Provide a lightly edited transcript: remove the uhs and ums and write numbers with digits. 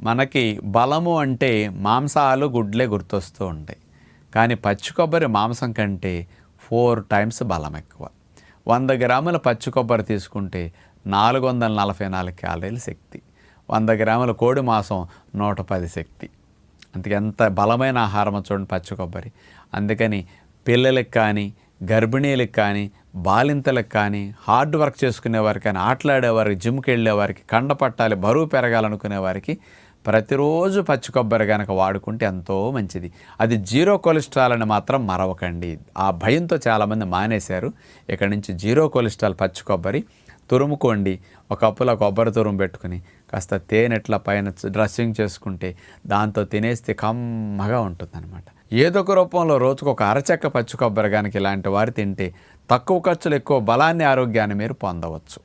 మనకి బలము అంటే మాంసాలు గుడ్లే గుర్తొస్తూ ఉంటాయి. కానీ పచ్చి కొబ్బరి మాంసం కంటే 4 టైమ్స్ బలం ఎక్కువ. 100 గ్రాముల పచ్చి కొబ్బరి తీసుకుంటే 444 క్యాలరీల శక్తి. 100 గ్రాముల కోడి మాంసం 110 శక్తి. అందుకే ఎంత బలమైన ఆహారం చూడండి పచ్చి కొబ్బరి. అందుకని పిల్లలకు కానీ, గర్భిణీలకు కానీ, బాలింతలకు కానీ, హార్డ్ వర్క్ చేసుకునేవారికి కానీ, ఆటలాడేవారికి, జిమ్కి వెళ్ళేవారికి, కండ పట్టాలి, బరువు పెరగాలనుకునే వారికి ప్రతిరోజు పచ్చి కొబ్బరి కనుక వాడుకుంటే ఎంతో మంచిది. అది జీరో కొలెస్ట్రాల్ అని మాత్రం మరవకండి. ఆ భయంతో చాలామంది మానేశారు. ఇక్కడి నుంచి జీరో కొలెస్ట్రాల్ పచ్చి కొబ్బరి తురుముకోండి. ఒక కప్పులో కొబ్బరి తురుము పెట్టుకుని కాస్త తేనెట్లా పైన డ్రెస్సింగ్ చేసుకుంటే దాంతో తినేస్తే కమ్మగా ఉంటుందన్నమాట. ఏదో ఒక రూపంలో రోజుకు ఒక అరచెక్క పచ్చి కొబ్బరి కనుక ఇలాంటి వారు తింటే తక్కువ ఖర్చులు ఎక్కువ బలాన్ని, ఆరోగ్యాన్ని మీరు పొందవచ్చు.